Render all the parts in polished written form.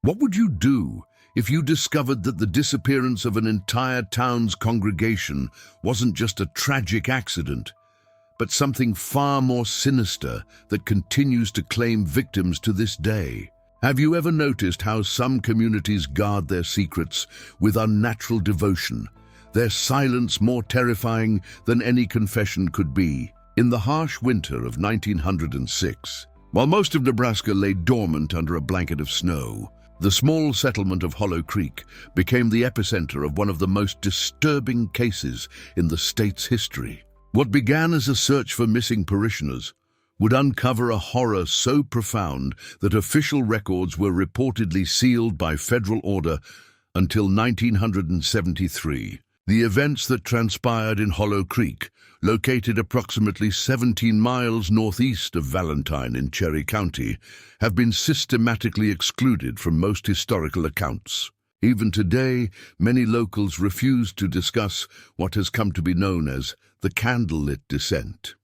What would you do if you discovered that the disappearance of an entire town's congregation wasn't just a tragic accident, but something far more sinister that continues to claim victims to this day? Have you ever noticed how some communities guard their secrets with unnatural devotion, their silence more terrifying than any confession could be? In the harsh winter of 1906, while most of Nebraska lay dormant under a blanket of snow, the small settlement of Hollow Creek became the epicenter of one of the most disturbing cases in the state's history. What began as a search for missing parishioners would uncover a horror so profound that official records were reportedly sealed by federal order until 1973. The events that transpired in Hollow Creek, located approximately 17 miles northeast of Valentine in Cherry County, have been systematically excluded from most historical accounts. Even today, many locals refuse to discuss what has come to be known as the candlelit descent.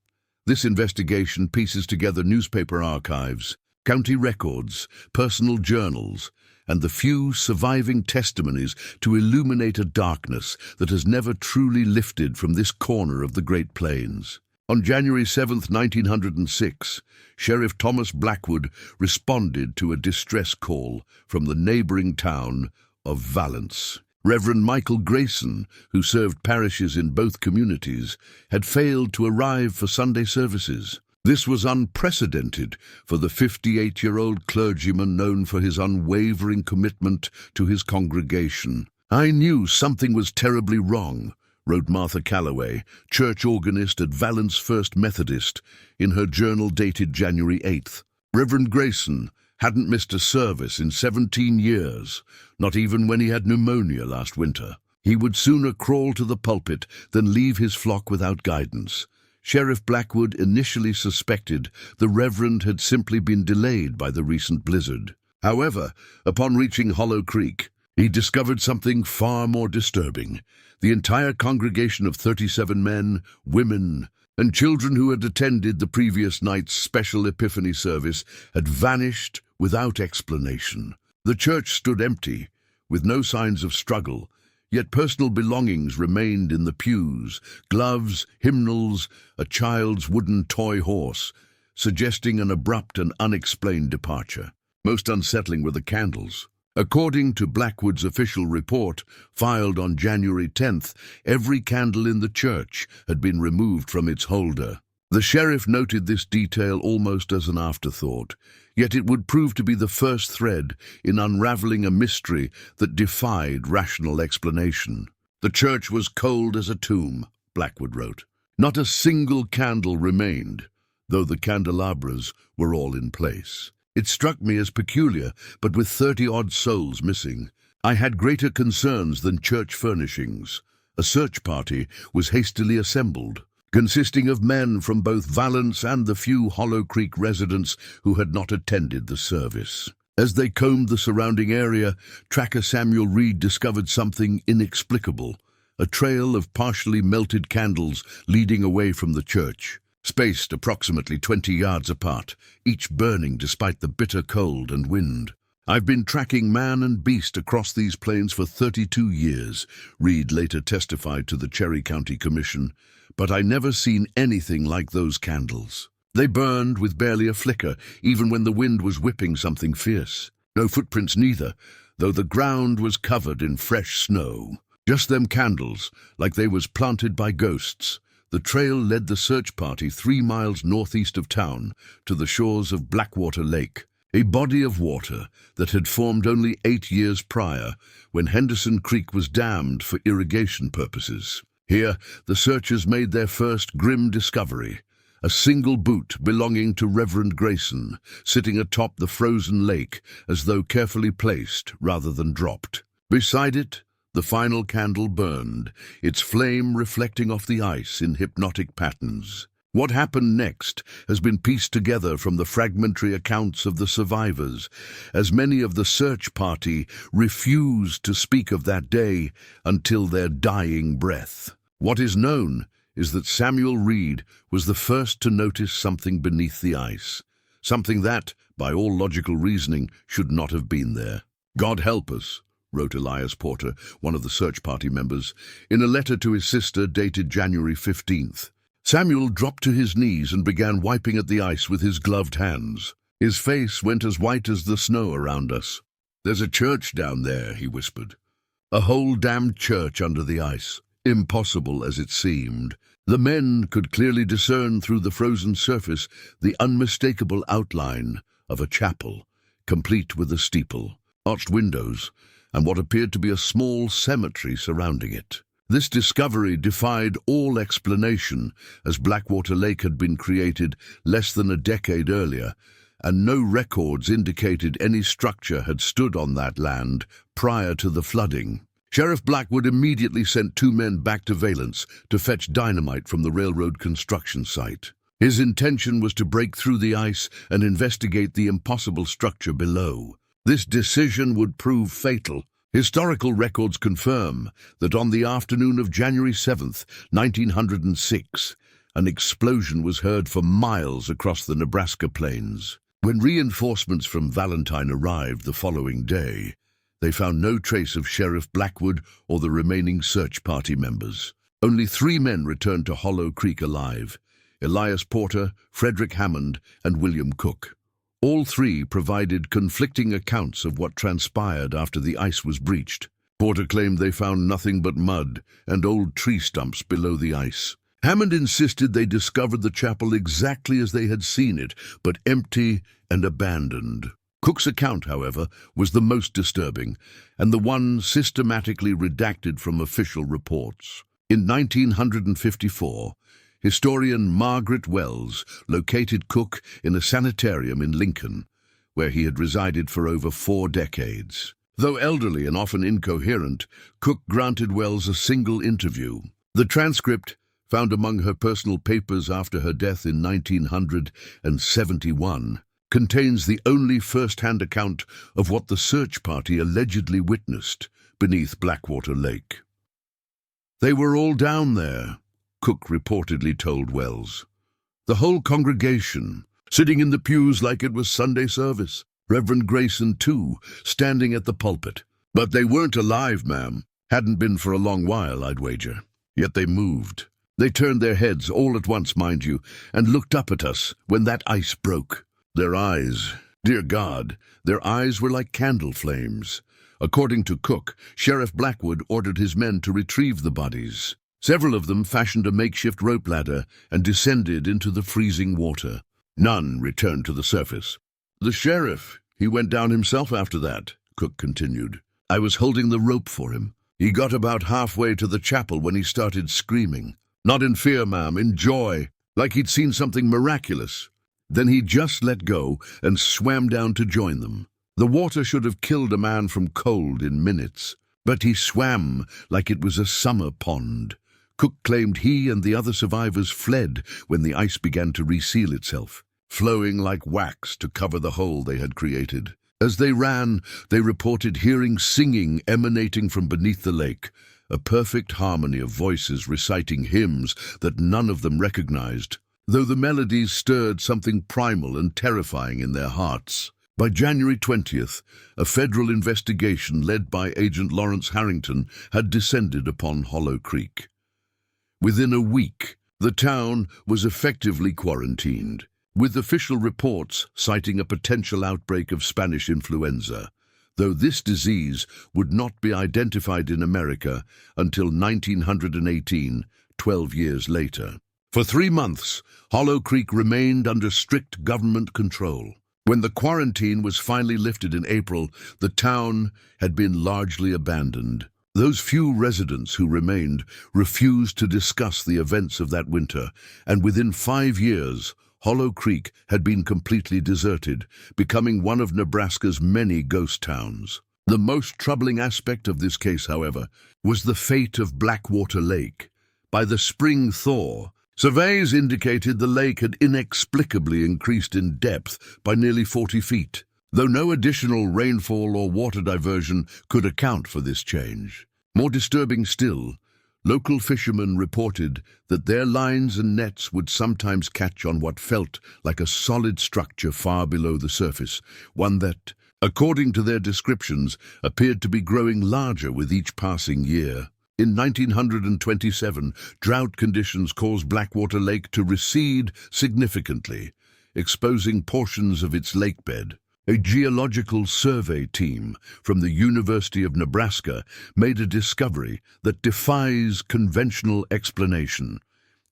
This investigation pieces together newspaper archives, county records, personal journals, and the few surviving testimonies to illuminate a darkness that has never truly lifted from this corner of the Great Plains. On January 7, 1906, Sheriff Thomas Blackwood responded to a distress call from the neighboring town of Valence. Reverend Michael Grayson, who served parishes in both communities, had failed to arrive for Sunday services. This was unprecedented for the 58-year-old clergyman known for his unwavering commitment to his congregation. "I knew something was terribly wrong," wrote Martha Calloway, church organist at Valence First Methodist, in her journal dated January 8th. Reverend Grayson hadn't missed a service in 17 years, not even when he had pneumonia last winter. He would sooner crawl to the pulpit than leave his flock without guidance. Sheriff Blackwood initially suspected the Reverend had simply been delayed by the recent blizzard. However, upon reaching Hollow Creek, he discovered something far more disturbing. The entire congregation of 37 men, women, and children who had attended the previous night's special Epiphany service had vanished without explanation. The church stood empty, with no signs of struggle, yet personal belongings remained in the pews: gloves, hymnals, a child's wooden toy horse, suggesting an abrupt and unexplained departure. Most unsettling were the candles. According to Blackwood's official report, filed on January 10th, every candle in the church had been removed from its holder. The sheriff noted this detail almost as an afterthought, yet it would prove to be the first thread in unraveling a mystery that defied rational explanation. "The church was cold as a tomb," Blackwood wrote. "Not a single candle remained, though the candelabras were all in place. It struck me as peculiar, but with 30-odd souls missing, I had greater concerns than church furnishings. A search party was hastily assembled, consisting of men from both Valence and the few Hollow Creek residents who had not attended the service. As they combed the surrounding area, tracker Samuel Reed discovered something inexplicable: a trail of partially melted candles leading away from the church, spaced approximately 20 yards apart, each burning despite the bitter cold and wind. "I've been tracking man and beast across these plains for 32 years, Reed later testified to the Cherry County Commission, "but I never seen anything like those candles. They burned with barely a flicker, even when the wind was whipping something fierce. No footprints neither, though the ground was covered in fresh snow. Just them candles, like they was planted by ghosts." The trail led the search party 3 miles northeast of town to the shores of Blackwater Lake, a body of water that had formed only 8 years prior when Henderson Creek was dammed for irrigation purposes. Here, the searchers made their first grim discovery: a single boot belonging to Reverend Grayson, sitting atop the frozen lake as though carefully placed rather than dropped. Beside it, the final candle burned, its flame reflecting off the ice in hypnotic patterns. What happened next has been pieced together from the fragmentary accounts of the survivors, as many of the search party refused to speak of that day until their dying breath. What is known is that Samuel Reed was the first to notice something beneath the ice, something that, by all logical reasoning, should not have been there. God help us, wrote Elias Porter, one of the search party members, in a letter to his sister dated January 15th. Samuel dropped to his knees and began wiping at the ice with his gloved hands. His face went as white as the snow around us. "There's a church down there," he whispered. "A whole damned church under the ice." Impossible as it seemed, the men could clearly discern through the frozen surface the unmistakable outline of a chapel, complete with a steeple, arched windows, and what appeared to be a small cemetery surrounding it. This discovery defied all explanation, as Blackwater Lake had been created less than a decade earlier, and no records indicated any structure had stood on that land prior to the flooding. Sheriff Blackwood immediately sent 2 men back to Valence to fetch dynamite from the railroad construction site. His intention was to break through the ice and investigate the impossible structure below. This decision would prove fatal. Historical records confirm that on the afternoon of January 7th, 1906, an explosion was heard for miles across the Nebraska plains. When reinforcements from Valentine arrived the following day, they found no trace of Sheriff Blackwood or the remaining search party members. Only 3 men returned to Hollow Creek alive: Elias Porter, Frederick Hammond, and William Cook. All 3 provided conflicting accounts of what transpired after the ice was breached. Porter claimed they found nothing but mud and old tree stumps below the ice. Hammond insisted they discovered the chapel exactly as they had seen it, but empty and abandoned. Cook's account, however, was the most disturbing, and the one systematically redacted from official reports. In 1954, historian Margaret Wells located Cook in a sanitarium in Lincoln, where he had resided for over 4 decades. Though elderly and often incoherent, Cook granted Wells a single interview. The transcript, found among her personal papers after her death in 1971, contains the only first-hand account of what the search party allegedly witnessed beneath Blackwater Lake. "They were all down there," Cook reportedly told Wells. "The whole congregation, sitting in the pews like it was Sunday service. Reverend Grayson, too, standing at the pulpit. But they weren't alive, ma'am. Hadn't been for a long while, I'd wager. Yet they moved. They turned their heads all at once, mind you, and looked up at us when that ice broke. Their eyes, dear God, their eyes were like candle flames." According to Cook, Sheriff Blackwood ordered his men to retrieve the bodies. Several of them fashioned a makeshift rope ladder and descended into the freezing water. None returned to the surface. "The sheriff, he went down himself after that," Cook continued. "I was holding the rope for him. He got about halfway to the chapel when he started screaming. Not in fear, ma'am, in joy, like he'd seen something miraculous. Then he just let go and swam down to join them. The water should have killed a man from cold in minutes, but he swam like it was a summer pond." Cook claimed he and the other survivors fled when the ice began to reseal itself, flowing like wax to cover the hole they had created. As they ran, they reported hearing singing emanating from beneath the lake, a perfect harmony of voices reciting hymns that none of them recognized, though the melodies stirred something primal and terrifying in their hearts. By January 20th, a federal investigation led by Agent Lawrence Harrington had descended upon Hollow Creek. Within a week, the town was effectively quarantined, with official reports citing a potential outbreak of Spanish influenza, though this disease would not be identified in America until 1918, 12 years later. For 3 months, Hollow Creek remained under strict government control. When the quarantine was finally lifted in April, the town had been largely abandoned. Those few residents who remained refused to discuss the events of that winter, and within 5 years, Hollow Creek had been completely deserted, becoming one of Nebraska's many ghost towns. The most troubling aspect of this case, however, was the fate of Blackwater Lake. By the spring thaw, surveys indicated the lake had inexplicably increased in depth by nearly 40 feet, though no additional rainfall or water diversion could account for this change. More disturbing still, local fishermen reported that their lines and nets would sometimes catch on what felt like a solid structure far below the surface, one that, according to their descriptions, appeared to be growing larger with each passing year. In 1927, drought conditions caused Blackwater Lake to recede significantly, exposing portions of its lakebed. A geological survey team from the University of Nebraska made a discovery that defies conventional explanation.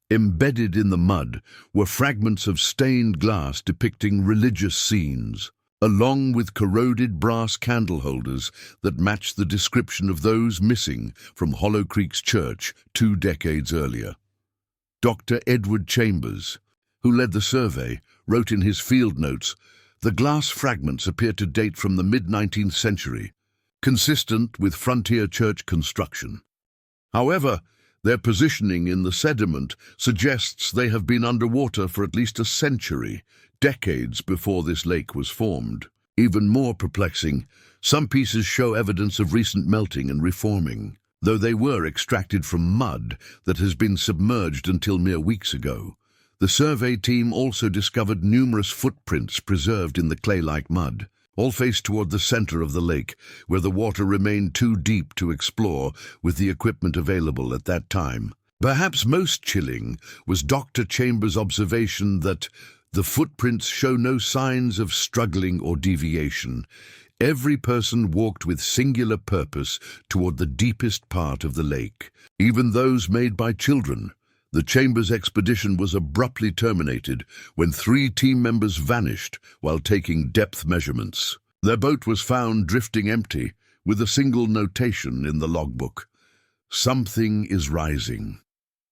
Embedded in the mud were fragments of stained glass depicting religious scenes, along with corroded brass candle holders that matched the description of those missing from Hollow Creek's church 2 decades earlier. Dr. Edward Chambers, who led the survey, wrote in his field notes, "The glass fragments appear to date from the mid-19th century, consistent with frontier church construction. However, their positioning in the sediment suggests they have been underwater for at least a century, decades before this lake was formed. Even more perplexing, some pieces show evidence of recent melting and reforming, though they were extracted from mud that has been submerged until mere weeks ago. The survey team also discovered numerous footprints preserved in the clay-like mud, all faced toward the center of the lake, where the water remained too deep to explore with the equipment available at that time. Perhaps most chilling was Dr. Chambers' observation that the footprints show no signs of struggling or deviation. Every person walked with singular purpose toward the deepest part of the lake, even those made by children. The Chambers expedition was abruptly terminated when 3 team members vanished while taking depth measurements. Their boat was found drifting empty, with a single notation in the logbook: "Something is rising."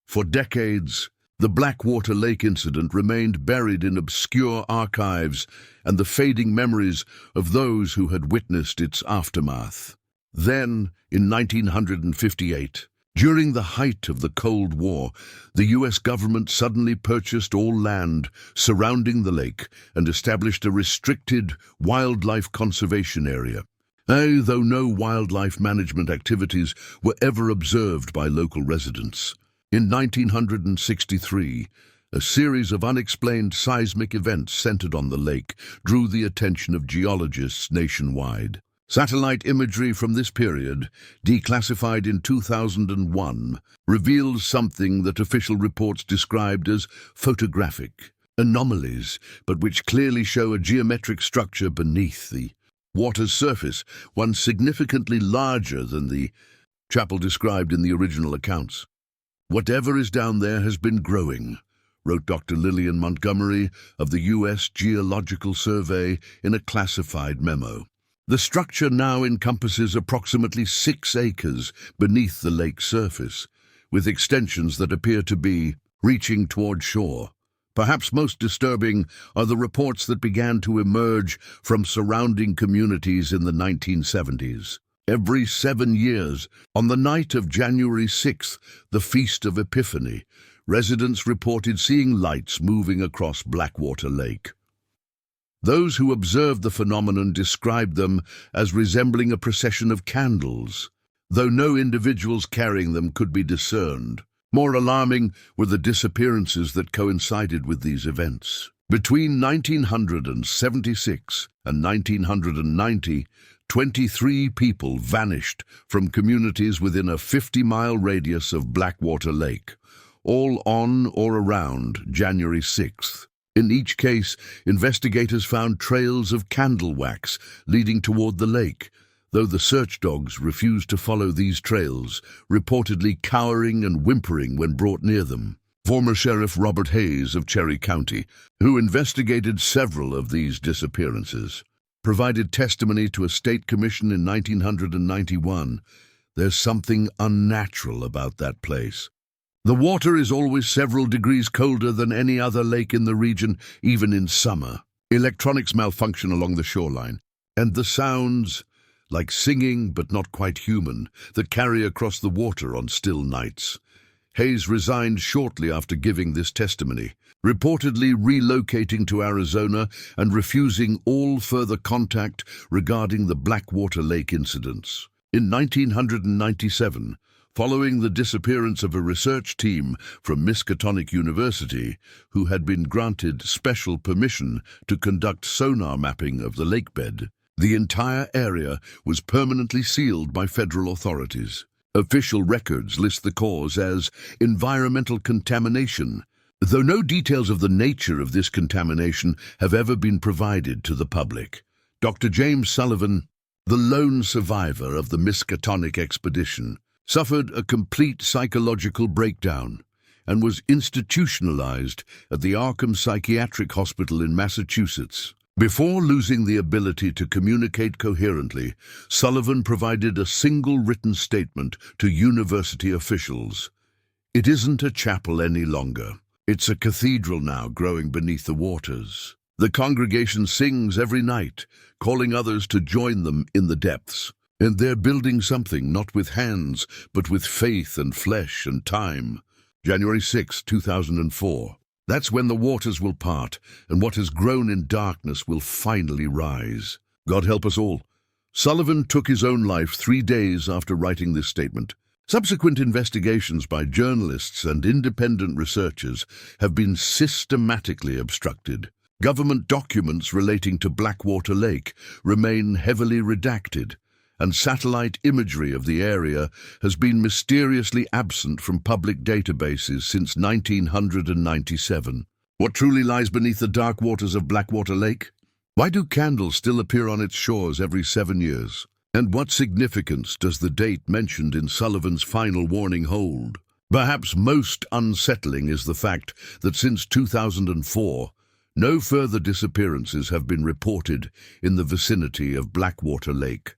For decades, the Blackwater Lake incident remained buried in obscure archives and the fading memories of those who had witnessed its aftermath. Then, in 1958, during the height of the Cold War, the U.S. government suddenly purchased all land surrounding the lake and established a restricted wildlife conservation area. Though no wildlife management activities were ever observed by local residents. In 1963, a series of unexplained seismic events centered on the lake drew the attention of geologists nationwide. Satellite imagery from this period, declassified in 2001, reveals something that official reports described as photographic anomalies, but which clearly show a geometric structure beneath the water's surface, one significantly larger than the chapel described in the original accounts. "Whatever is down there has been growing," wrote Dr. Lillian Montgomery of the U.S. Geological Survey in a classified memo. The structure now encompasses approximately 6 acres beneath the lake's surface, with extensions that appear to be reaching toward shore. Perhaps most disturbing are the reports that began to emerge from surrounding communities in the 1970s. Every 7 years, on the night of January 6th, the Feast of Epiphany, residents reported seeing lights moving across Blackwater Lake. Those who observed the phenomenon described them as resembling a procession of candles, though no individuals carrying them could be discerned. More alarming were the disappearances that coincided with these events. Between 1976 and 1990, 23 people vanished from communities within a 50-mile radius of Blackwater Lake, all on or around January 6th. In each case, investigators found trails of candle wax leading toward the lake, though the search dogs refused to follow these trails, reportedly cowering and whimpering when brought near them. Former Sheriff Robert Hayes of Cherry County, who investigated several of these disappearances, provided testimony to a state commission in 1991. "There's something unnatural about that place. The water is always several degrees colder than any other lake in the region, even in summer. Electronics malfunction along the shoreline, and the sounds, like singing but not quite human, that carry across the water on still nights." Hayes resigned shortly after giving this testimony, reportedly relocating to Arizona and refusing all further contact regarding the Blackwater Lake incidents. In 1997, following the disappearance of a research team from Miskatonic University, who had been granted special permission to conduct sonar mapping of the lakebed, The entire area was permanently sealed by federal authorities. Official records list the cause as environmental contamination, though no details of the nature of this contamination have ever been provided to the public. Dr. James Sullivan, the lone survivor of the Miskatonic expedition, suffered a complete psychological breakdown and was institutionalized at the Arkham Psychiatric Hospital in Massachusetts. Before losing the ability to communicate coherently, Sullivan provided a single written statement to university officials. "It isn't a chapel any longer. It's a cathedral now growing beneath the waters. The congregation sings every night, calling others to join them in the depths. And they're building something not with hands, but with faith and flesh and time." January 6, 2004. That's when the waters will part, and what has grown in darkness will finally rise. God help us all. Sullivan took his own life 3 days after writing this statement. Subsequent investigations by journalists and independent researchers have been systematically obstructed. Government documents relating to Blackwater Lake remain heavily redacted, and satellite imagery of the area has been mysteriously absent from public databases since 1997. What truly lies beneath the dark waters of Blackwater Lake? Why do candles still appear on its shores every 7 years? And what significance does the date mentioned in Sullivan's final warning hold? Perhaps most unsettling is the fact that since 2004, no further disappearances have been reported in the vicinity of Blackwater Lake.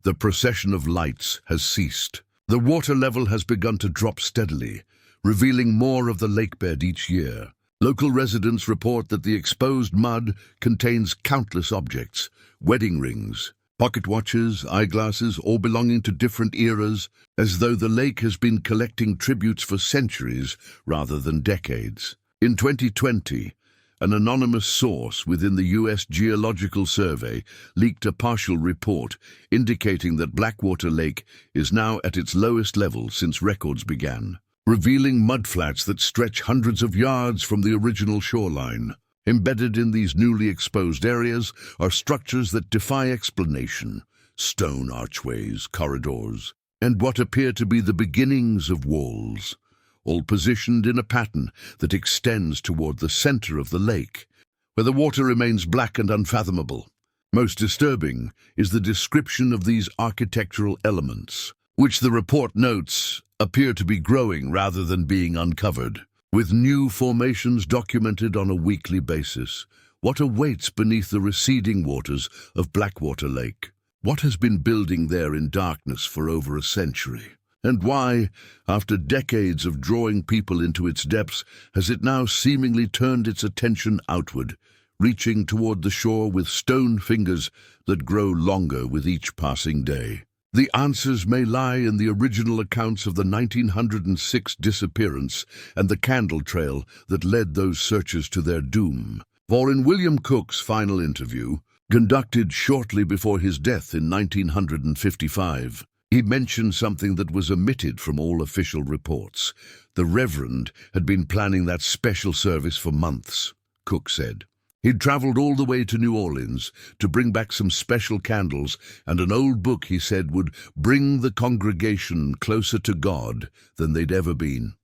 The procession of lights has ceased. The water level has begun to drop steadily, revealing more of the lakebed each year. Local residents report that the exposed mud contains countless objects: wedding rings, pocket watches, eyeglasses, all belonging to different eras, as though the lake has been collecting tributes for centuries rather than decades. In 2020, an anonymous source within the U.S. Geological Survey leaked a partial report indicating that Blackwater Lake is now at its lowest level since records began, revealing mudflats that stretch hundreds of yards from the original shoreline. Embedded in these newly exposed areas are structures that defy explanation: stone archways, corridors, and what appear to be the beginnings of walls, all positioned in a pattern that extends toward the center of the lake, where the water remains black and unfathomable. Most disturbing is the description of these architectural elements, which the report notes appear to be growing rather than being uncovered. With new formations documented on a weekly basis, what awaits beneath the receding waters of Blackwater Lake? What has been building there in darkness for over a century? And why, after decades of drawing people into its depths, has it now seemingly turned its attention outward, reaching toward the shore with stone fingers that grow longer with each passing day? The answers may lie in the original accounts of the 1906 disappearance and the candle trail that led those searchers to their doom. For in William Cook's final interview, conducted shortly before his death in 1955, he mentioned something that was omitted from all official reports. The Reverend had been planning that special service for months, Cook said. He'd traveled all the way to New Orleans to bring back some special candles and an old book he said would bring the congregation closer to God than they'd ever been.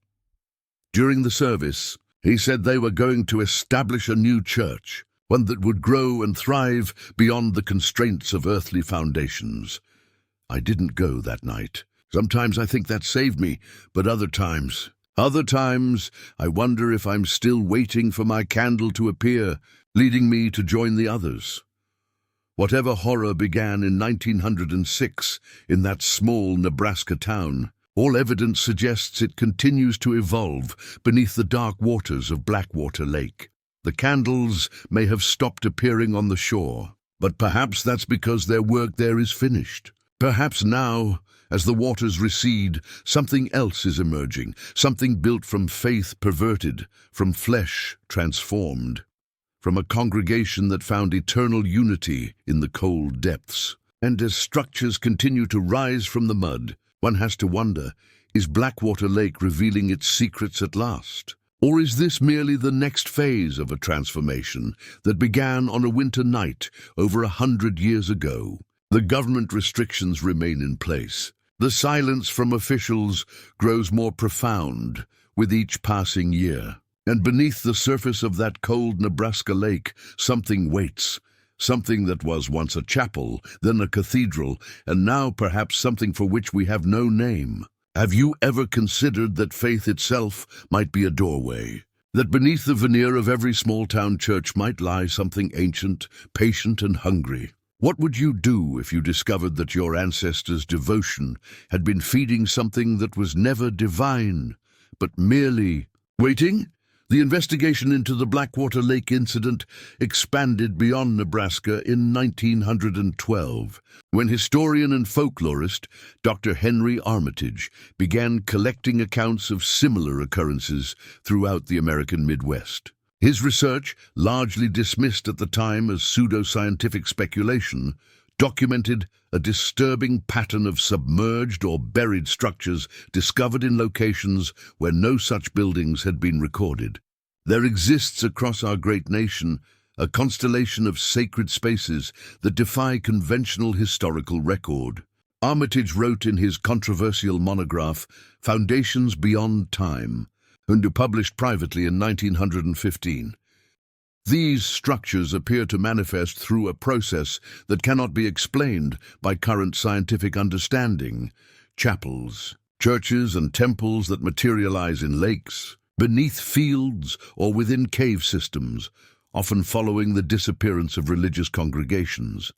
During the service, he said they were going to establish a new church, one that would grow and thrive beyond the constraints of earthly foundations. I didn't go that night. Sometimes I think that saved me, but other times, I wonder if I'm still waiting for my candle to appear, leading me to join the others. Whatever horror began in 1906 in that small Nebraska town, all evidence suggests it continues to evolve beneath the dark waters of Blackwater Lake. The candles may have stopped appearing on the shore, but perhaps that's because their work there is finished. Perhaps now, as the waters recede, something else is emerging, something built from faith perverted, from flesh transformed, from a congregation that found eternal unity in the cold depths. And as structures continue to rise from the mud, one has to wonder, is Blackwater Lake revealing its secrets at last? Or is this merely the next phase of a transformation that began on a winter night over 100 years ago? The government restrictions remain in place. The silence from officials grows more profound with each passing year. And beneath the surface of that cold Nebraska lake, something waits. Something that was once a chapel, then a cathedral, and now perhaps something for which we have no name. Have you ever considered that faith itself might be a doorway? That beneath the veneer of every small-town church might lie something ancient, patient, and hungry? What would you do if you discovered that your ancestors' devotion had been feeding something that was never divine, but merely waiting? The investigation into the Blackwater Lake incident expanded beyond Nebraska in 1912, when historian and folklorist Dr. Henry Armitage began collecting accounts of similar occurrences throughout the American Midwest. His research, largely dismissed at the time as pseudoscientific speculation, documented a disturbing pattern of submerged or buried structures discovered in locations where no such buildings had been recorded. There exists across our great nation a constellation of sacred spaces that defy conventional historical record. Armitage wrote in his controversial monograph, Foundations Beyond Time, and published privately in 1915. These structures appear to manifest through a process that cannot be explained by current scientific understanding. Chapels, churches, and temples that materialize in lakes, beneath fields, or within cave systems, often following the disappearance of religious congregations.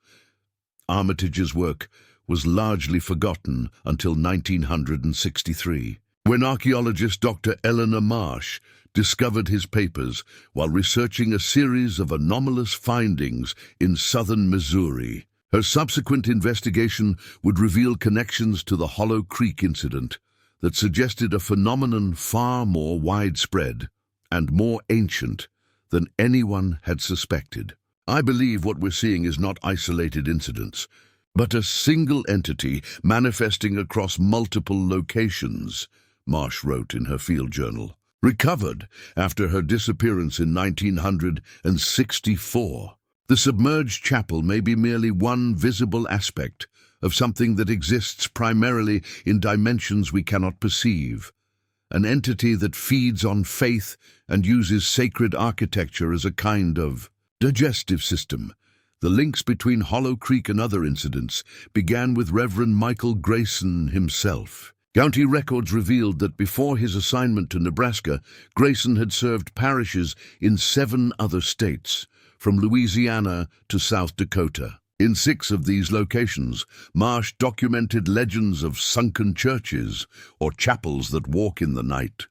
Armitage's work was largely forgotten until 1963, when archaeologist Dr. Eleanor Marsh discovered his papers while researching a series of anomalous findings in southern Missouri. Her subsequent investigation would reveal connections to the Hollow Creek incident that suggested a phenomenon far more widespread and more ancient than anyone had suspected. I believe what we're seeing is not isolated incidents, but a single entity manifesting across multiple locations, Marsh wrote in her field journal. Recovered after her disappearance in 1964. The submerged chapel may be merely one visible aspect of something that exists primarily in dimensions we cannot perceive, an entity that feeds on faith and uses sacred architecture as a kind of digestive system. The links between Hollow Creek and other incidents began with Reverend Michael Grayson himself. County records revealed that before his assignment to Nebraska, Grayson had served parishes in 7 other states, from Louisiana to South Dakota. In 6 of these locations, Marsh documented legends of sunken churches or chapels that walk in the night.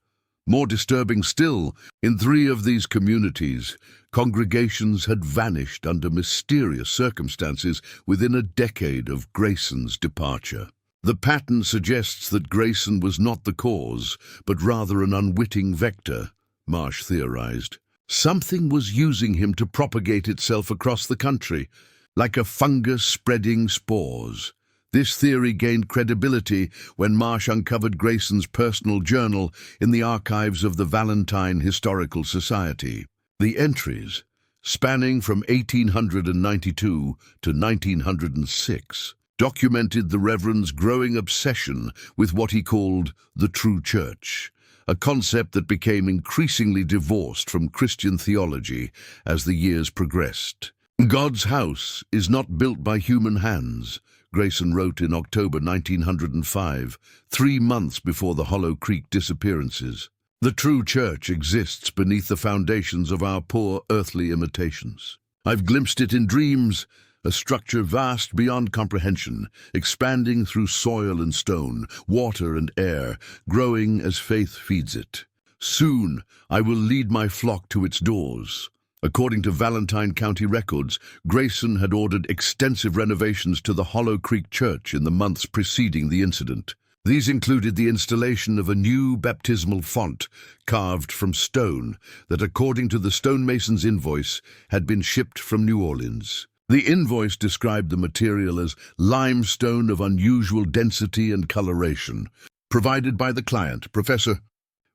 More disturbing still, in 3 of these communities, congregations had vanished under mysterious circumstances within a decade of Grayson's departure. The pattern suggests that Grayson was not the cause, but rather an unwitting vector, Marsh theorized. Something was using him to propagate itself across the country, like a fungus spreading spores. This theory gained credibility when Marsh uncovered Grayson's personal journal in the archives of the Valentine Historical Society. The entries, spanning from 1892 to 1906, documented the Reverend's growing obsession with what he called the true church, a concept that became increasingly divorced from Christian theology as the years progressed. God's house is not built by human hands, Grayson wrote in October 1905, 3 months before the Hollow Creek disappearances. The true church exists beneath the foundations of our poor earthly imitations. I've glimpsed it in dreams, a structure vast beyond comprehension, expanding through soil and stone, water and air, growing as faith feeds it. Soon I will lead my flock to its doors. According to Valentine County records, Grayson had ordered extensive renovations to the Hollow Creek Church in the months preceding the incident. These included the installation of a new baptismal font carved from stone that, according to the stonemason's invoice, had been shipped from New Orleans. The invoice described the material as limestone of unusual density and coloration, provided by the client, Professor.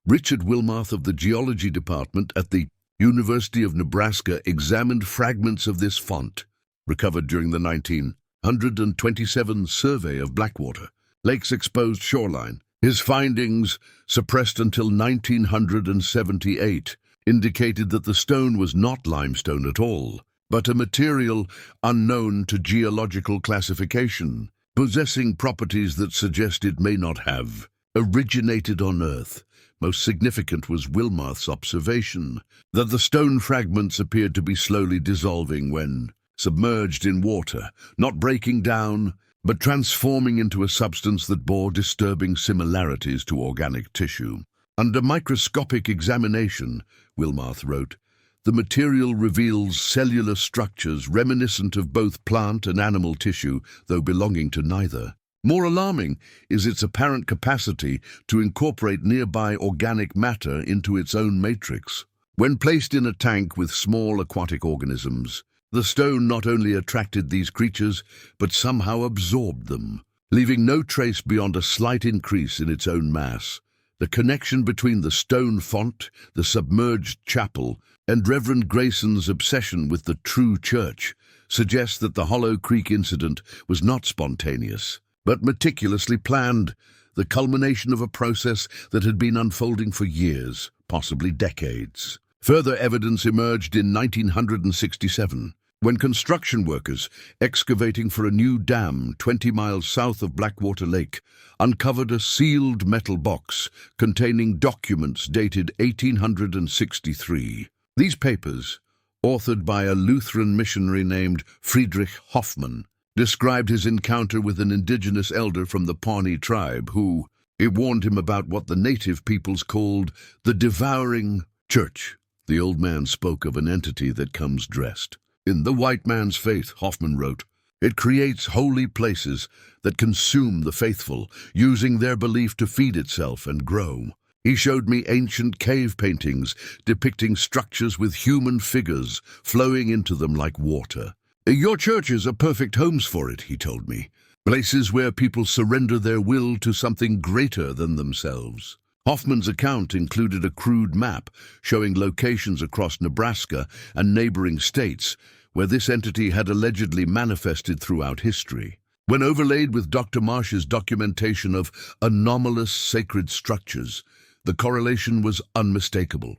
Richard Wilmarth of the Geology Department at the University of Nebraska examined fragments of this font, recovered during the 1927 survey of Blackwater Lake's exposed shoreline. His findings, suppressed until 1978, indicated that the stone was not limestone at all, but a material unknown to geological classification, possessing properties that suggest it may not have originated on Earth. Most significant was Wilmarth's observation that the stone fragments appeared to be slowly dissolving when submerged in water, not breaking down, but transforming into a substance that bore disturbing similarities to organic tissue. Under microscopic examination, Wilmarth wrote, the material reveals cellular structures reminiscent of both plant and animal tissue, though belonging to neither. More alarming is its apparent capacity to incorporate nearby organic matter into its own matrix. When placed in a tank with small aquatic organisms, the stone not only attracted these creatures, but somehow absorbed them, leaving no trace beyond a slight increase in its own mass. The connection between the stone font, the submerged chapel, and Reverend Grayson's obsession with the true church suggests that the Hollow Creek incident was not spontaneous, but meticulously planned, the culmination of a process that had been unfolding for years, possibly decades. Further evidence emerged in 1967, when construction workers excavating for a new dam 20 miles south of Blackwater Lake uncovered a sealed metal box containing documents dated 1863. These papers, authored by a Lutheran missionary named Friedrich Hoffmann, described his encounter with an indigenous elder from the Pawnee tribe who, it warned him about what the native peoples called the devouring church. The old man spoke of an entity that comes dressed in the white man's faith, Hoffmann wrote. It creates holy places that consume the faithful, using their belief to feed itself and grow. He showed me ancient cave paintings depicting structures with human figures flowing into them like water. Your churches are perfect homes for it, he told me. Places where people surrender their will to something greater than themselves. Hoffmann's account included a crude map showing locations across Nebraska and neighboring states where this entity had allegedly manifested throughout history. When overlaid with Dr. Marsh's documentation of anomalous sacred structures, the correlation was unmistakable,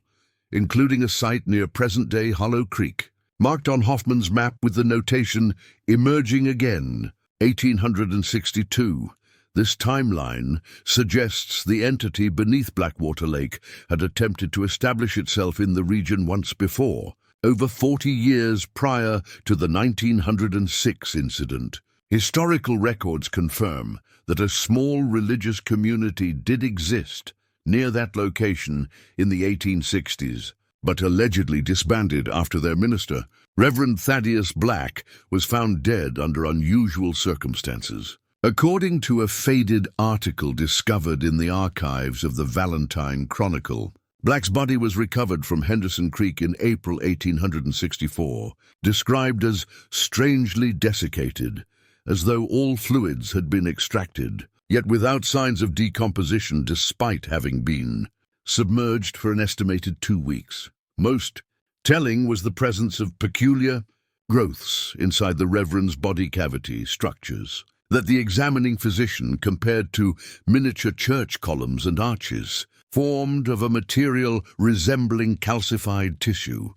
including a site near present-day Hollow Creek, marked on Hoffmann's map with the notation, "Emerging Again, 1862. This timeline suggests the entity beneath Blackwater Lake had attempted to establish itself in the region once before, over 40 years prior to the 1906 incident. Historical records confirm that a small religious community did exist near that location in the 1860s, but allegedly disbanded after their minister, Reverend Thaddeus Black, was found dead under unusual circumstances. According to a faded article discovered in the archives of the Valentine Chronicle, Black's body was recovered from Henderson Creek in April 1864, described as strangely desiccated, as though all fluids had been extracted, yet without signs of decomposition despite having been submerged for an estimated 2 weeks. Most telling was the presence of peculiar growths inside the Reverend's body cavity structures that the examining physician compared to miniature church columns and arches, formed of a material resembling calcified tissue.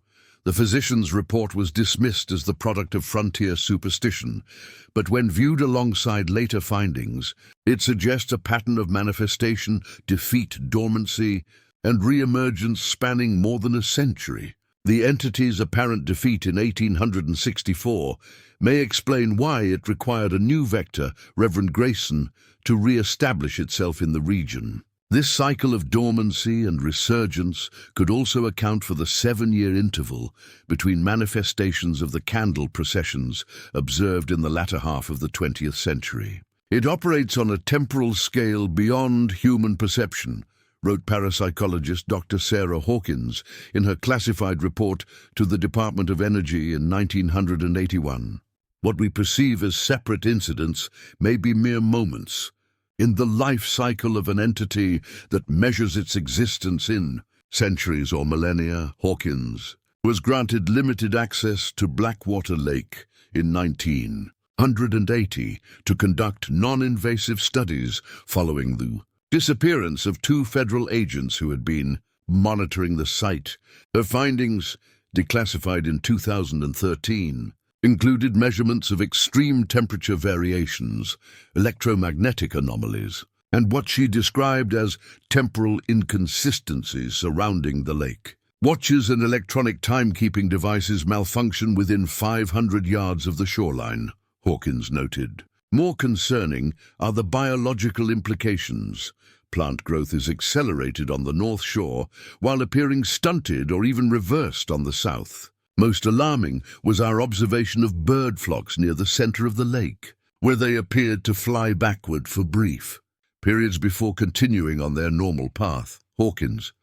The physician's report was dismissed as the product of frontier superstition, but when viewed alongside later findings, it suggests a pattern of manifestation, defeat, dormancy, and re-emergence spanning more than a century. The entity's apparent defeat in 1864 may explain why it required a new vector, Reverend Grayson, to re-establish itself in the region. This cycle of dormancy and resurgence could also account for the 7-year interval between manifestations of the candle processions observed in the latter half of the 20th century. It operates on a temporal scale beyond human perception, wrote parapsychologist Dr. Sarah Hawkins in her classified report to the Department of Energy in 1981. What we perceive as separate incidents may be mere moments, in the life cycle of an entity that measures its existence in centuries or millennia. Hawkins was granted limited access to Blackwater Lake in 1980 to conduct non-invasive studies following the disappearance of two federal agents who had been monitoring the site. Her findings, declassified in 2013, included measurements of extreme temperature variations, electromagnetic anomalies, and what she described as temporal inconsistencies surrounding the lake. Watches and electronic timekeeping devices malfunction within 500 yards of the shoreline, Hawkins noted. More concerning are the biological implications. Plant growth is accelerated on the north shore while appearing stunted or even reversed on the south. Most alarming was our observation of bird flocks near the center of the lake, where they appeared to fly backward for brief periods before continuing on their normal path. Hawkins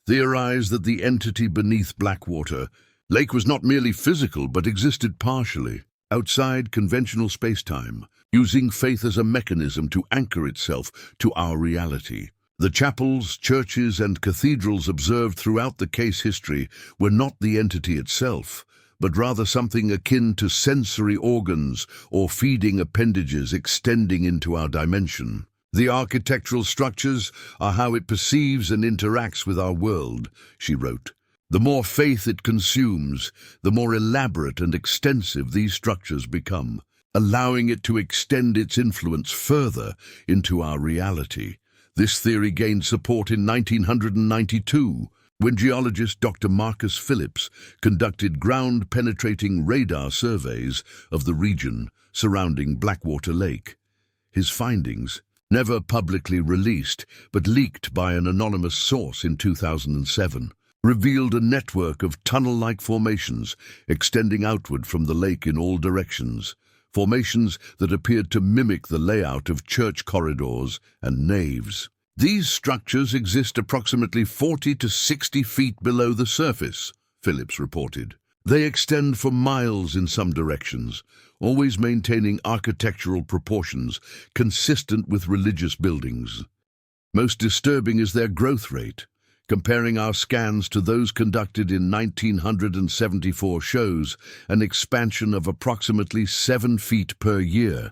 theorized that the entity beneath Blackwater Lake was not merely physical but existed partially outside conventional space-time, using faith as a mechanism to anchor itself to our reality. The chapels, churches, and cathedrals observed throughout the case history were not the entity itself, but rather something akin to sensory organs or feeding appendages extending into our dimension. The architectural structures are how it perceives and interacts with our world, she wrote. The more faith it consumes, the more elaborate and extensive these structures become, allowing it to extend its influence further into our reality. This theory gained support in 1992, when geologist Dr. Marcus Phillips conducted ground-penetrating radar surveys of the region surrounding Blackwater Lake. His findings, never publicly released but leaked by an anonymous source in 2007, revealed a network of tunnel-like formations extending outward from the lake in all directions, formations that appeared to mimic the layout of church corridors and naves. These structures exist approximately 40 to 60 feet below the surface, Phillips reported. They extend for miles in some directions, always maintaining architectural proportions consistent with religious buildings. Most disturbing is their growth rate. Comparing our scans to those conducted in 1974 shows an expansion of approximately 7 feet per year.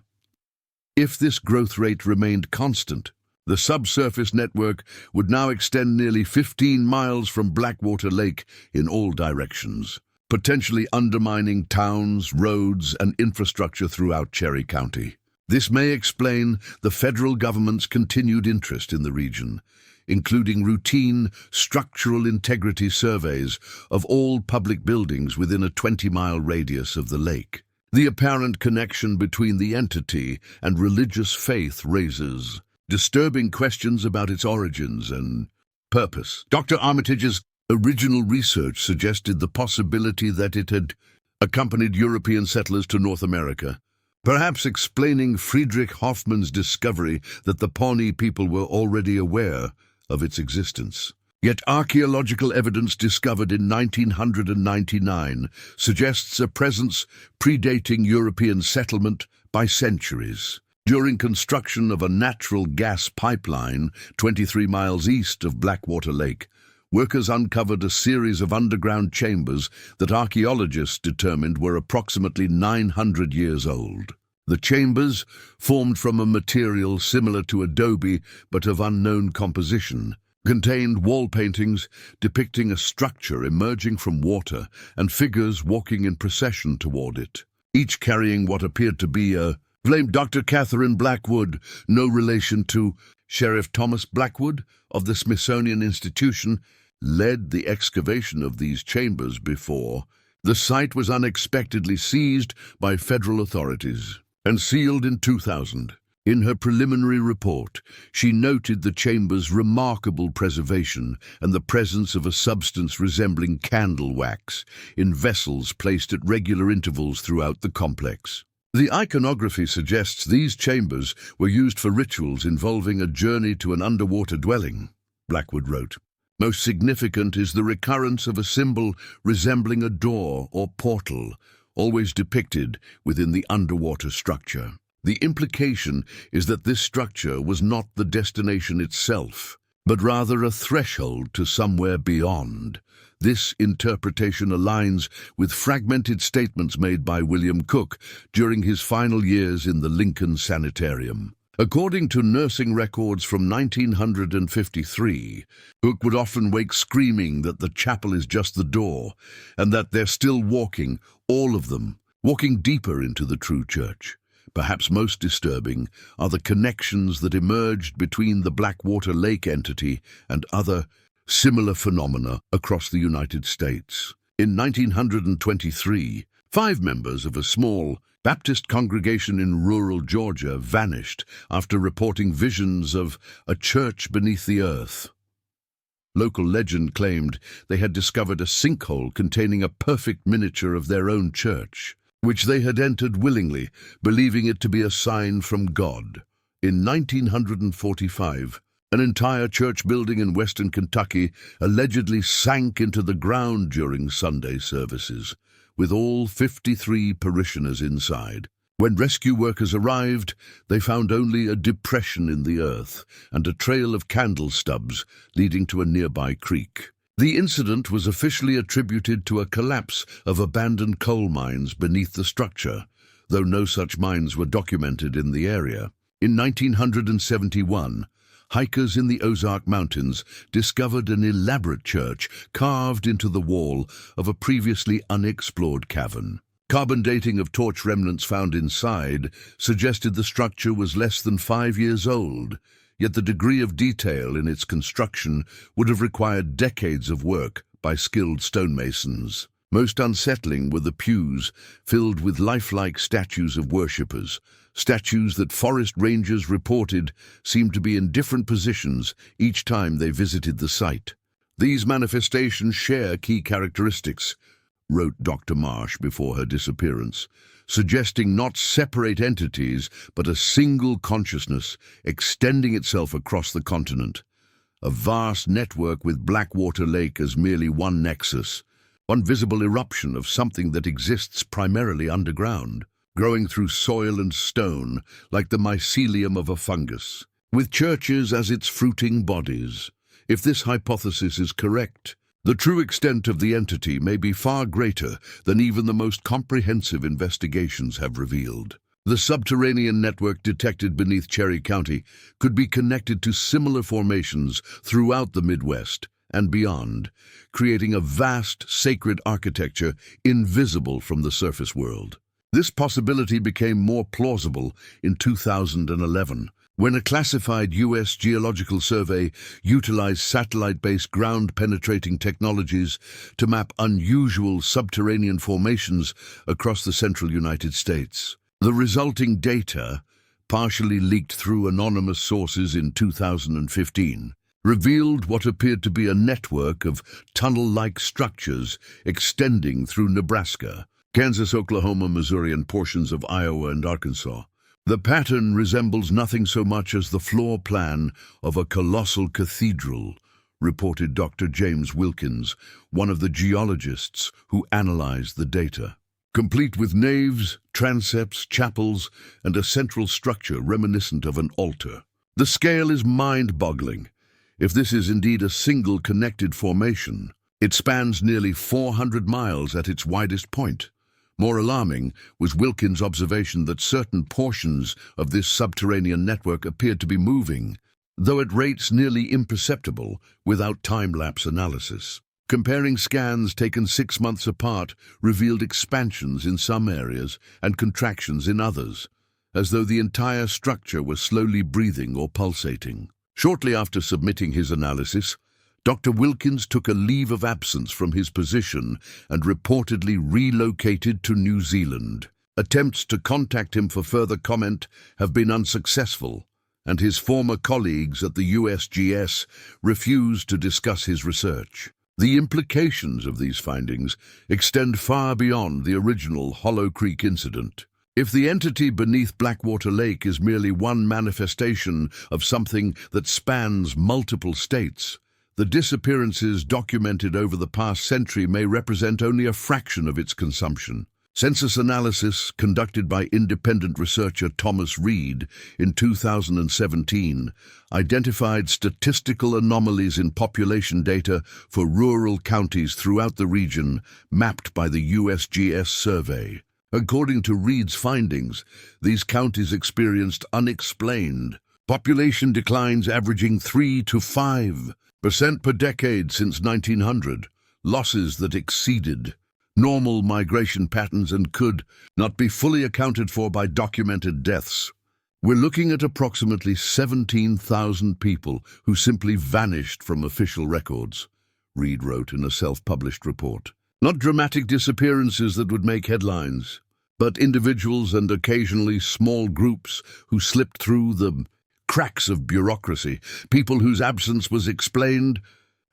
If this growth rate remained constant, the subsurface network would now extend nearly 15 miles from Blackwater Lake in all directions, potentially undermining towns, roads, and infrastructure throughout Cherry County. This may explain the federal government's continued interest in the region, including routine structural integrity surveys of all public buildings within a 20-mile radius of the lake. The apparent connection between the entity and religious faith raises disturbing questions about its origins and purpose. Dr. Armitage's original research suggested the possibility that it had accompanied European settlers to North America, perhaps explaining Friedrich Hoffmann's discovery that the Pawnee people were already aware of its existence. Yet archaeological evidence discovered in 1999 suggests a presence predating European settlement by centuries. During construction of a natural gas pipeline 23 miles east of Blackwater Lake, workers uncovered a series of underground chambers that archaeologists determined were approximately 900 years old. The chambers, formed from a material similar to adobe but of unknown composition, contained wall paintings depicting a structure emerging from water and figures walking in procession toward it, each carrying what appeared to be a flame. Dr. Catherine Blackwood, no relation to Sheriff Thomas Blackwood of the Smithsonian Institution, led the excavation of these chambers before the site was unexpectedly seized by federal authorities and sealed in 2000. In her preliminary report, she noted the chamber's remarkable preservation and the presence of a substance resembling candle wax in vessels placed at regular intervals throughout the complex. The iconography suggests these chambers were used for rituals involving a journey to an underwater dwelling, Blackwood wrote. Most significant is the recurrence of a symbol resembling a door or portal, always depicted within the underwater structure. The implication is that this structure was not the destination itself, but rather a threshold to somewhere beyond. This interpretation aligns with fragmented statements made by William Cook during his final years in the Lincoln Sanitarium. According to nursing records from 1953, Cook would often wake screaming that the chapel is just the door, and that they're still walking, all of them, walking deeper into the true church. Perhaps most disturbing are the connections that emerged between the Blackwater Lake entity and other similar phenomena across the United States. In 1923, 5 members of a small Baptist congregation in rural Georgia vanished after reporting visions of a church beneath the earth. Local legend claimed they had discovered a sinkhole containing a perfect miniature of their own church, which they had entered willingly, believing it to be a sign from God. In 1945, an entire church building in western Kentucky allegedly sank into the ground during Sunday services, with all 53 parishioners inside. When rescue workers arrived, they found only a depression in the earth and a trail of candle stubs leading to a nearby creek. The incident was officially attributed to a collapse of abandoned coal mines beneath the structure, though no such mines were documented in the area. In 1971, hikers in the Ozark Mountains discovered an elaborate church carved into the wall of a previously unexplored cavern. Carbon dating of torch remnants found inside suggested the structure was less than 5 years old, yet the degree of detail in its construction would have required decades of work by skilled stonemasons. Most unsettling were the pews filled with lifelike statues of worshippers, statues that forest rangers reported seemed to be in different positions each time they visited the site. "These manifestations share key characteristics," wrote Dr. Marsh before her disappearance, suggesting not separate entities but a single consciousness extending itself across the continent. A vast network with Blackwater Lake as merely one nexus, one visible eruption of something that exists primarily underground, growing through soil and stone like the mycelium of a fungus, with churches as its fruiting bodies. If this hypothesis is correct, the true extent of the entity may be far greater than even the most comprehensive investigations have revealed. The subterranean network detected beneath Cherry County could be connected to similar formations throughout the Midwest and beyond, creating a vast sacred architecture invisible from the surface world. This possibility became more plausible in 2011, when a classified U.S. Geological Survey utilized satellite-based ground-penetrating technologies to map unusual subterranean formations across the central United States. The resulting data, partially leaked through anonymous sources in 2015, revealed what appeared to be a network of tunnel-like structures extending through Nebraska, Kansas, Oklahoma, Missouri, and portions of Iowa and Arkansas. The pattern resembles nothing so much as the floor plan of a colossal cathedral, reported Dr. James Wilkins, one of the geologists who analyzed the data. Complete with naves, transepts, chapels, and a central structure reminiscent of an altar. The scale is mind-boggling. If this is indeed a single connected formation, it spans nearly 400 miles at its widest point. More alarming was Wilkins' observation that certain portions of this subterranean network appeared to be moving, though at rates nearly imperceptible without time-lapse analysis. Comparing scans taken 6 months apart revealed expansions in some areas and contractions in others, as though the entire structure was slowly breathing or pulsating. Shortly after submitting his analysis, Dr. Wilkins took a leave of absence from his position and reportedly relocated to New Zealand. Attempts to contact him for further comment have been unsuccessful, and his former colleagues at the USGS refused to discuss his research. The implications of these findings extend far beyond the original Hollow Creek incident. If the entity beneath Blackwater Lake is merely one manifestation of something that spans multiple states, the disappearances documented over the past century may represent only a fraction of its consumption. Census analysis conducted by independent researcher Thomas Reed in 2017 identified statistical anomalies in population data for rural counties throughout the region mapped by the USGS survey. According to Reed's findings, these counties experienced unexplained population declines averaging 3 to 5% per decade since 1900, losses that exceeded normal migration patterns and could not be fully accounted for by documented deaths. We're looking at approximately 17,000 people who simply vanished from official records, Reed wrote in a self-published report. Not dramatic disappearances that would make headlines, but individuals and occasionally small groups who slipped through the cracks of bureaucracy, people whose absence was explained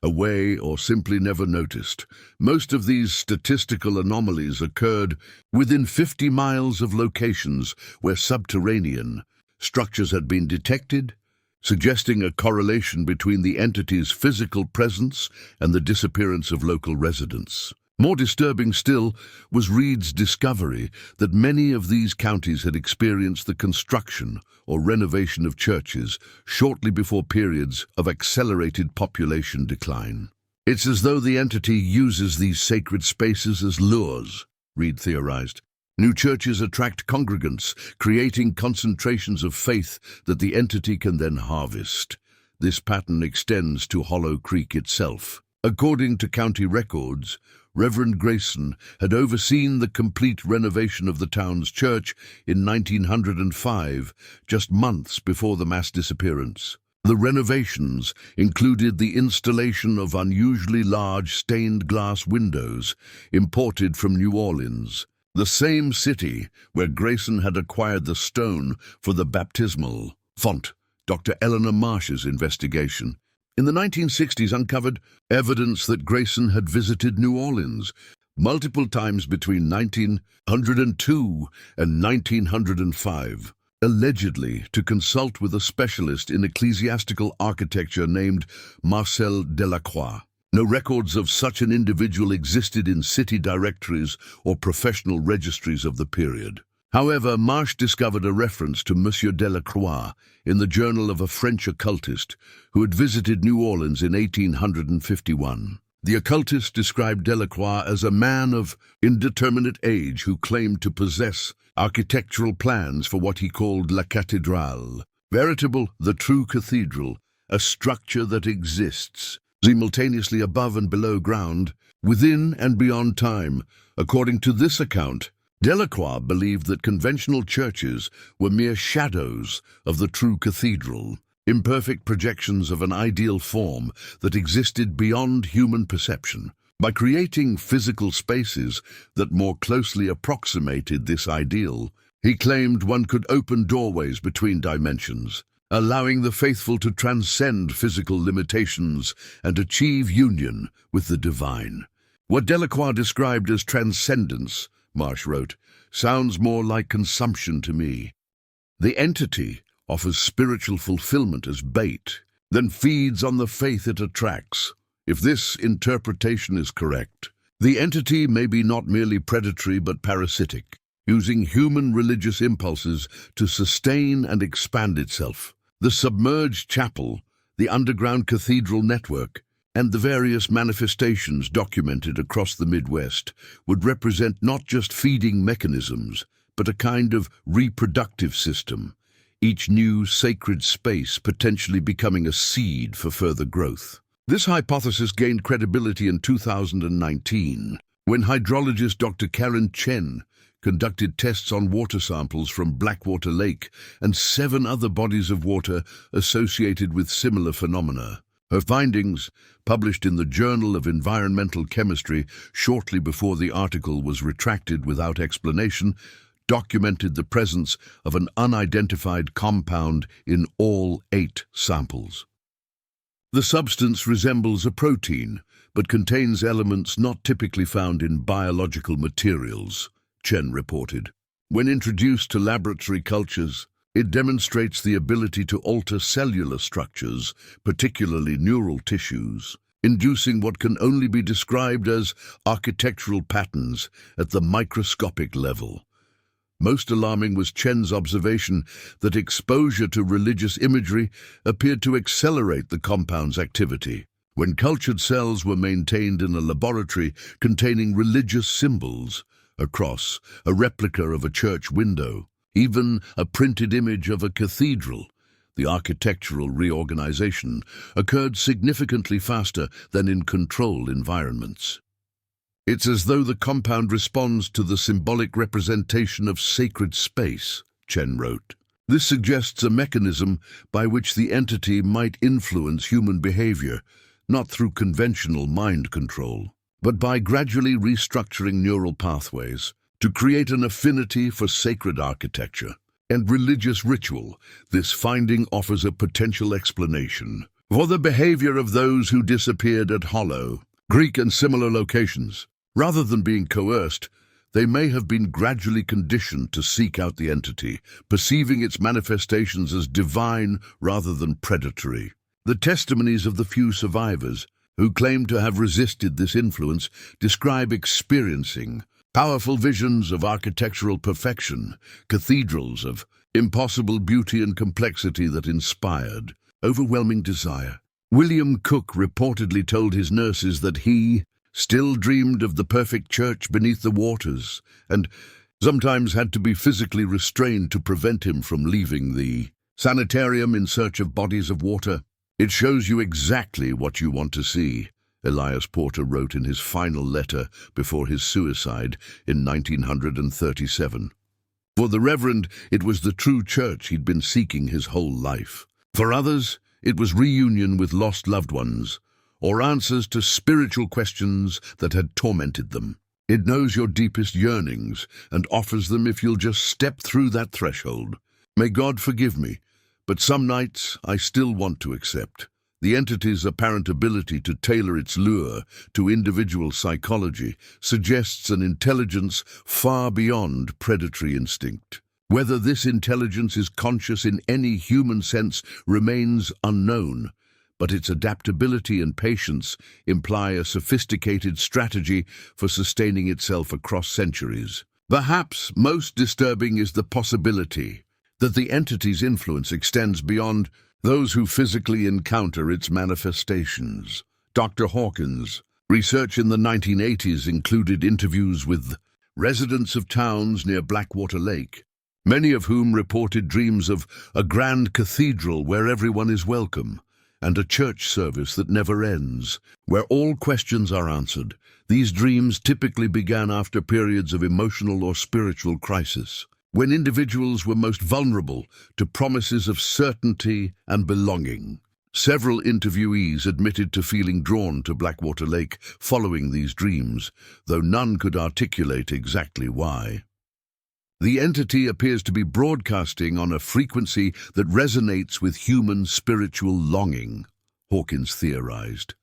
away or simply never noticed. Most of these statistical anomalies occurred within 50 miles of locations where subterranean structures had been detected, suggesting a correlation between the entity's physical presence and the disappearance of local residents. More disturbing still was Reed's discovery that many of these counties had experienced the construction or renovation of churches shortly before periods of accelerated population decline. It's as though the entity uses these sacred spaces as lures, Reed theorized. New churches attract congregants, creating concentrations of faith that the entity can then harvest. This pattern extends to Hollow Creek itself. According to county records, Reverend Grayson had overseen the complete renovation of the town's church in 1905, just months before the mass disappearance. The renovations included the installation of unusually large stained glass windows imported from New Orleans, the same city where Grayson had acquired the stone for the baptismal font. Dr. Eleanor Marsh's investigation in the 1960s uncovered evidence that Grayson had visited New Orleans multiple times between 1902 and 1905, allegedly to consult with a specialist in ecclesiastical architecture named Marcel Delacroix. No records of such an individual existed in city directories or professional registries of the period. However, Marsh discovered a reference to Monsieur Delacroix in the journal of a French occultist who had visited New Orleans in 1851. The occultist described Delacroix as a man of indeterminate age who claimed to possess architectural plans for what he called La Cathédrale, veritable the true cathedral, a structure that exists simultaneously above and below ground, within and beyond time. According to this account, Delacroix believed that conventional churches were mere shadows of the true cathedral, imperfect projections of an ideal form that existed beyond human perception. By creating physical spaces that more closely approximated this ideal, he claimed one could open doorways between dimensions, allowing the faithful to transcend physical limitations and achieve union with the divine. What Delacroix described as transcendence, Marsh wrote, sounds more like consumption to me. The entity offers spiritual fulfillment as bait, then feeds on the faith it attracts. If this interpretation is correct, the entity may be not merely predatory but parasitic, using human religious impulses to sustain and expand itself. The submerged chapel, the underground cathedral network, and the various manifestations documented across the Midwest would represent not just feeding mechanisms, but a kind of reproductive system, each new sacred space potentially becoming a seed for further growth. This hypothesis gained credibility in 2019, when hydrologist Dr. Karen Chen conducted tests on water samples from Blackwater Lake and 7 other bodies of water associated with similar phenomena. Her findings, published in the Journal of Environmental Chemistry shortly before the article was retracted without explanation, documented the presence of an unidentified compound in all 8 samples. The substance resembles a protein, but contains elements not typically found in biological materials, Chen reported. When introduced to laboratory cultures, it demonstrates the ability to alter cellular structures, particularly neural tissues. inducing what can only be described as architectural patterns at the microscopic level. Most alarming was Chen's observation that exposure to religious imagery appeared to accelerate the compound's activity. When cultured cells were maintained in a laboratory containing religious symbols, a cross, a replica of a church window, even a printed image of a cathedral, the architectural reorganization occurred significantly faster than in controlled environments. It's as though the compound responds to the symbolic representation of sacred space, Chen wrote. This suggests a mechanism by which the entity might influence human behavior, not through conventional mind control, but by gradually restructuring neural pathways to create an affinity for sacred architecture and religious ritual. This finding offers a potential explanation for the behavior of those who disappeared at Hollow, Greek and similar locations. Rather than being coerced, they may have been gradually conditioned to seek out the entity, perceiving its manifestations as divine rather than predatory. The testimonies of the few survivors who claim to have resisted this influence describe experiencing powerful visions of architectural perfection, cathedrals of impossible beauty and complexity that inspired overwhelming desire. William Cook reportedly told his nurses that he still dreamed of the perfect church beneath the waters, and sometimes had to be physically restrained to prevent him from leaving the sanitarium in search of bodies of water. "It shows you exactly what you want to see," Elias Porter wrote in his final letter before his suicide in 1937. For the Reverend, it was the true church he'd been seeking his whole life. For others, it was reunion with lost loved ones, or answers to spiritual questions that had tormented them. It knows your deepest yearnings and offers them if you'll just step through that threshold. May God forgive me, but some nights I still want to accept. The entity's apparent ability to tailor its lure to individual psychology suggests an intelligence far beyond predatory instinct. Whether this intelligence is conscious in any human sense remains unknown, but its adaptability and patience imply a sophisticated strategy for sustaining itself across centuries. Perhaps most disturbing is the possibility that the entity's influence extends beyond those who physically encounter its manifestations. Dr. Hawkins' research in the 1980s included interviews with residents of towns near Blackwater Lake, many of whom reported dreams of a grand cathedral where everyone is welcome, and a church service that never ends, where all questions are answered. These dreams typically began after periods of emotional or spiritual crisis, when individuals were most vulnerable to promises of certainty and belonging. Several interviewees admitted to feeling drawn to Blackwater Lake following these dreams, though none could articulate exactly why. The entity appears to be broadcasting on a frequency that resonates with human spiritual longing, Hawkins theorized.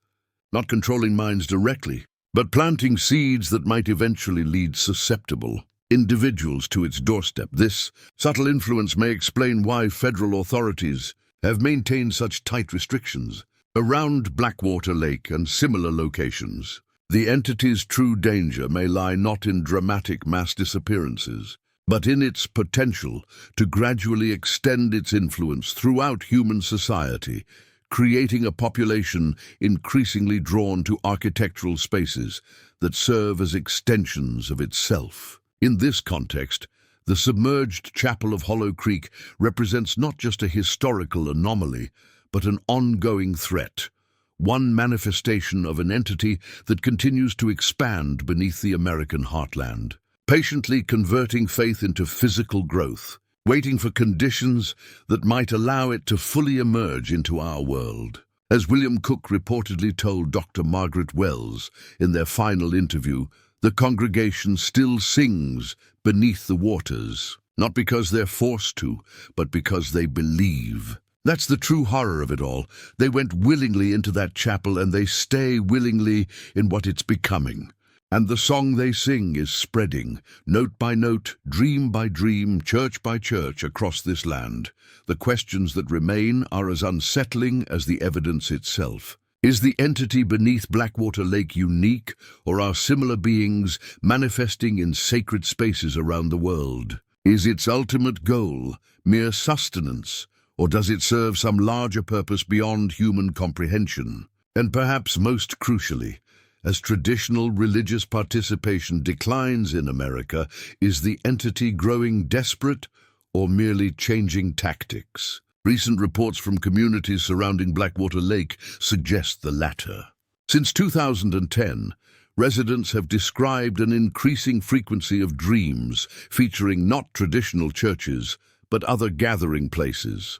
Not controlling minds directly, but planting seeds that might eventually lead susceptible individuals to its doorstep. This subtle influence may explain why federal authorities have maintained such tight restrictions around Blackwater Lake and similar locations. The entity's true danger may lie not in dramatic mass disappearances, but in its potential to gradually extend its influence throughout human society, creating a population increasingly drawn to architectural spaces that serve as extensions of itself. In this context, the submerged chapel of Hollow Creek represents not just a historical anomaly, but an ongoing threat, one manifestation of an entity that continues to expand beneath the American heartland, patiently converting faith into physical growth, waiting for conditions that might allow it to fully emerge into our world. As William Cook reportedly told Dr. Margaret Wells in their final interview, the congregation still sings beneath the waters, not because they're forced to, but because they believe. That's the true horror of it all. They went willingly into that chapel, and they stay willingly in what it's becoming. And the song they sing is spreading, note by note, dream by dream, church by church across this land. The questions that remain are as unsettling as the evidence itself. Is the entity beneath Blackwater Lake unique, or are similar beings manifesting in sacred spaces around the world? Is its ultimate goal mere sustenance, or does it serve some larger purpose beyond human comprehension? And perhaps most crucially, as traditional religious participation declines in America, is the entity growing desperate or merely changing tactics? Recent reports from communities surrounding Blackwater Lake suggest the latter. Since 2010, residents have described an increasing frequency of dreams featuring not traditional churches, but other gathering places.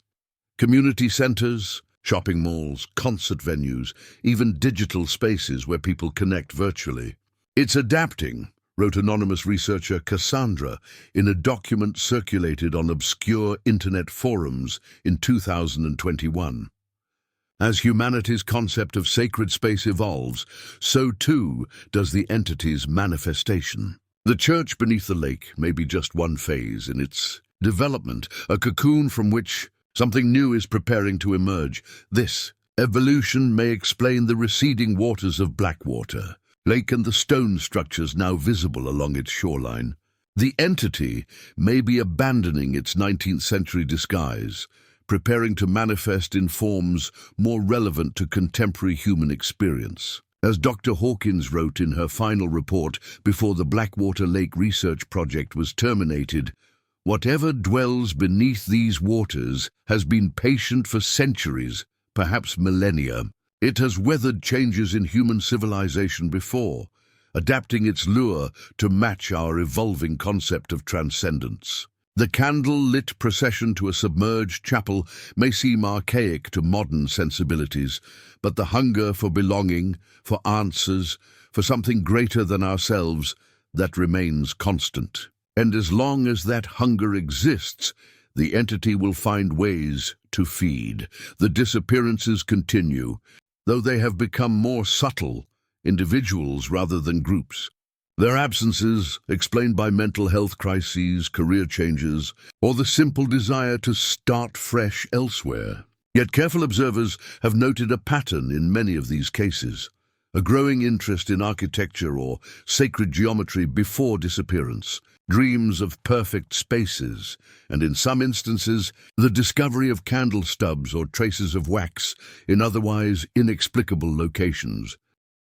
Community centers, shopping malls, concert venues, even digital spaces where people connect virtually. It's adapting, wrote anonymous researcher Cassandra in a document circulated on obscure internet forums in 2021. As humanity's concept of sacred space evolves, so too does the entity's manifestation. The church beneath the lake may be just one phase in its development, a cocoon from which something new is preparing to emerge. This evolution may explain the receding waters of Blackwater Lake and the stone structures now visible along its shoreline. The entity may be abandoning its 19th century disguise, preparing to manifest in forms more relevant to contemporary human experience. As Dr. Hawkins wrote in her final report before the Blackwater Lake Research Project was terminated, "Whatever dwells beneath these waters has been patient for centuries, perhaps millennia. It has weathered changes in human civilization before, adapting its lure to match our evolving concept of transcendence." The candle-lit procession to a submerged chapel may seem archaic to modern sensibilities, but the hunger for belonging, for answers, for something greater than ourselves, that remains constant. And as long as that hunger exists, the entity will find ways to feed. The disappearances continue, though they have become more subtle, individuals rather than groups. Their absences, explained by mental health crises, career changes, or the simple desire to start fresh elsewhere. Yet careful observers have noted a pattern in many of these cases, a growing interest in architecture or sacred geometry before disappearance, dreams of perfect spaces, and in some instances, the discovery of candle stubs or traces of wax in otherwise inexplicable locations.